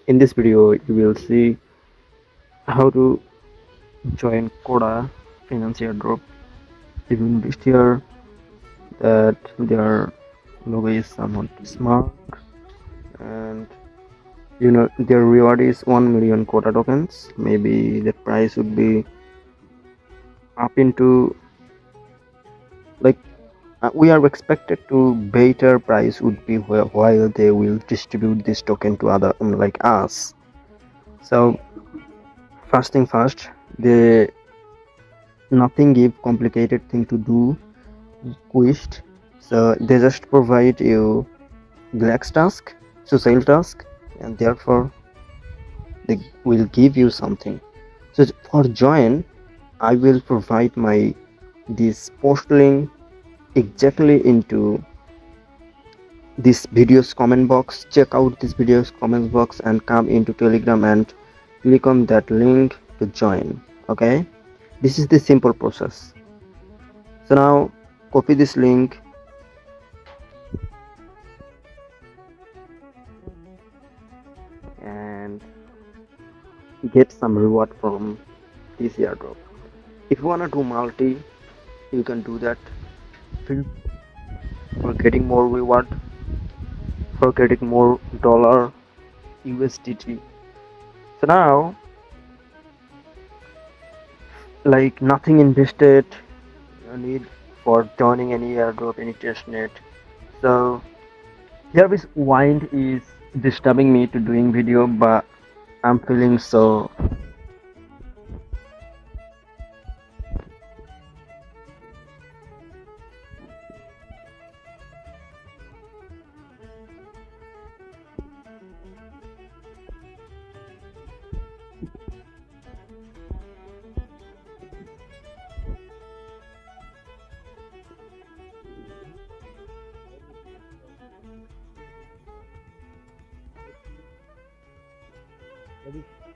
In this video you will see how to join Qoda Finance Airdrop. You will be here that their logo is somewhat smart, and their reward is 1 million Qoda tokens. Maybe the price would be up into like we are expected to better price would be while they will distribute this token to other like us. So first thing first, they nothing give complicated thing to do quest. So they just provide you Glax task, social task, and therefore they will give you something. So for join, I will provide my this post link exactly into this video's comment box. Check out this video's comment box and come into Telegram and click on that link to join. Okay, this is the simple process. So now copy this link and get some reward from this airdrop. If you wanna do multi, you can do that. For getting more reward, for getting more dollar USDT. So now, like nothing invested, no need for joining any airdrop, any testnet. So here this wind is disturbing me to doing video, but I'm feeling so.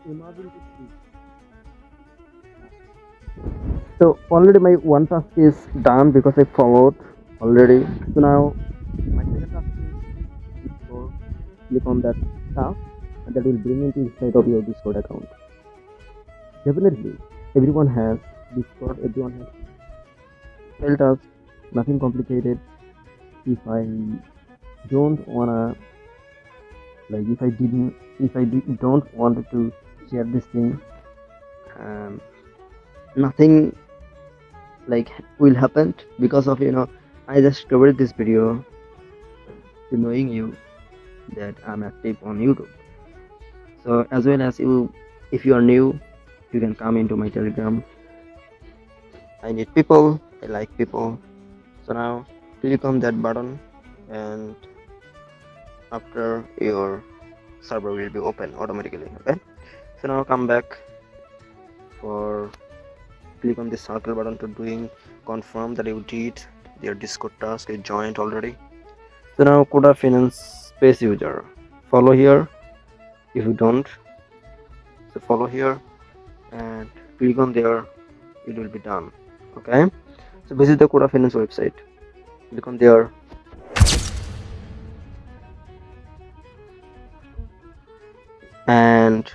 Imagine to see. So already my one task is done because I followed already. So now my second task is to click on that task, and that will bring into inside of your Discord account. Definitely, everyone has Discord. Everyone has failed task. Nothing complicated. If I don't wanna like if I don't want to share this thing, um, nothing like will happen because of I just covered this video to knowing you that I'm active on YouTube. So as well as you, if you are new, you can come into my Telegram. I need people. I like people. So now click on that button, and after your server will be open automatically. Okay. So now come back for click on this circle button to doing confirm that you did your Discord task. You joined already. So now Qoda Finance Space user, follow here. If you don't, so follow here and click on there. It will be done. Okay. So visit the Qoda Finance website. Click on there. And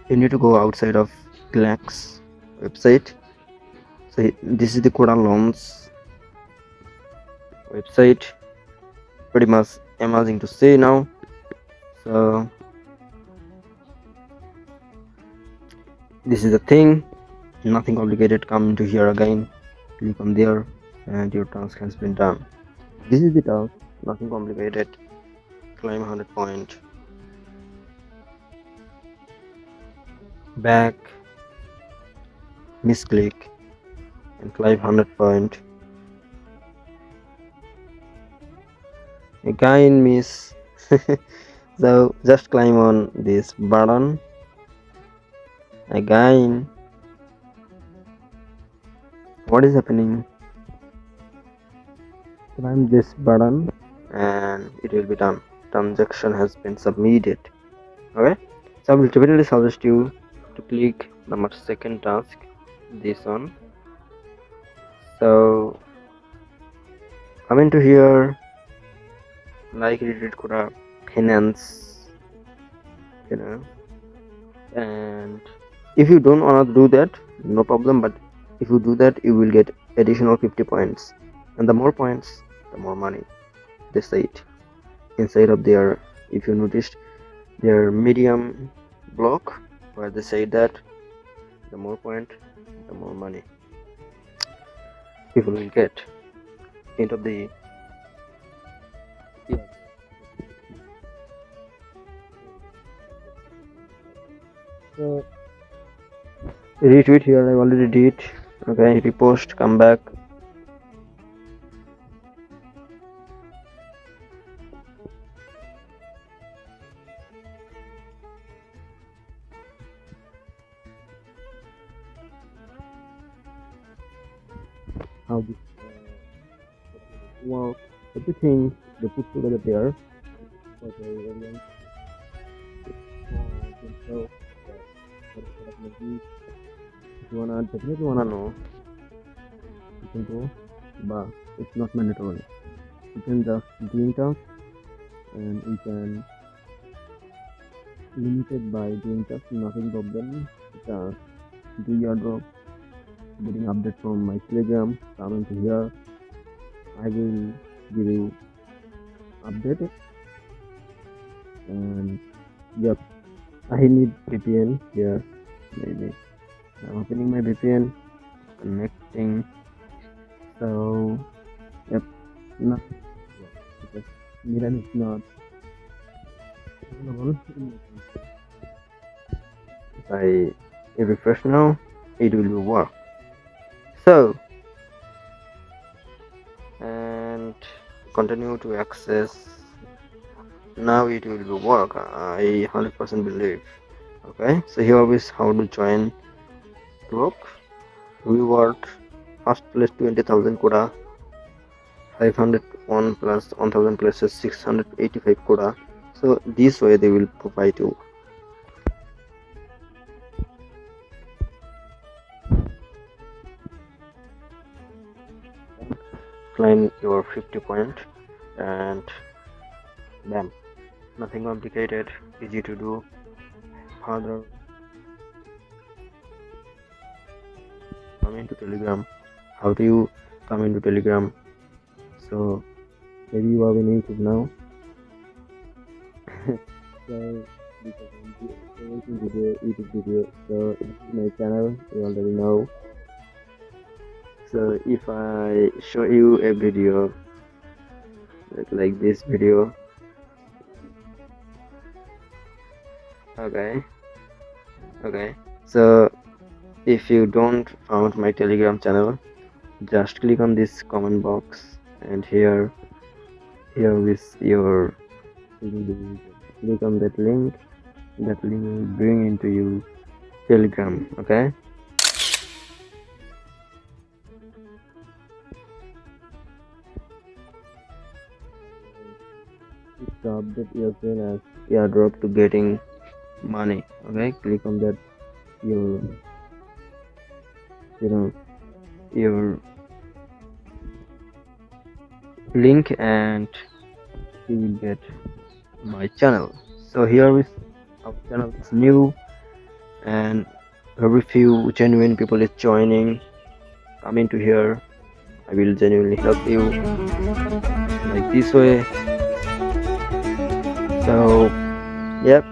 you need to go outside of Glax website. So this is the Qoda loans website. Pretty much amazing to see now. So this is the thing, nothing complicated. Come into here again, click on there, and your task has been done. This is the task, nothing complicated. Climb 100 point, back, misclick, and climb 100 point. Again miss. So just climb on this button again. What is happening? Climb this button and it will be done. Transaction has been submitted. Okay, so I will definitely suggest you to click number second task, this one. So come into here, like Qoda Finance you know. And if you don't want to do that, no problem, but if you do that, you will get additional 50 points, and the more points, the more money. They say it inside of their, if you noticed, their medium block, where they say that the more point, the more money people will get. End of the so retweet here, I already did. Okay, repost, come back. How this work, everything they put together there. Okay, everyone. So, if you wanna definitely wanna know, you can go, but it's not mandatory. You can just doing tasks, and you can limit it by doing tasks, nothing problem. Just do your drop, getting update from my Telegram, come into here. I will give you update, and yep, I need VPN here. Maybe I'm opening my VPN, connecting. So yep, not because Milan is not available. If I refresh now, it will work. So, and continue to access. Now it will work. I 100% believe. Okay, so here is how to join group. Reward first place 20,000 Qoda, 501 plus 1,000 places 685 Qoda. So this way they will provide you. Claim your 50 point, and bam, nothing complicated, easy to do. Further, come into Telegram. How do you come into Telegram? So maybe you are in YouTube now. So because I'm making YouTube video, so this is my channel, you already know. So if I show you a video like this video, okay, so if you don't found my Telegram channel, just click on this comment box, and here is your, click on that link will bring into you Telegram. Okay, to update yourself as airdrop to getting money. Okay, click on that, your your link, and you will get my channel. So here is our channel is new, and very few genuine people is joining. Come into here, I will genuinely help you like this way. So yep,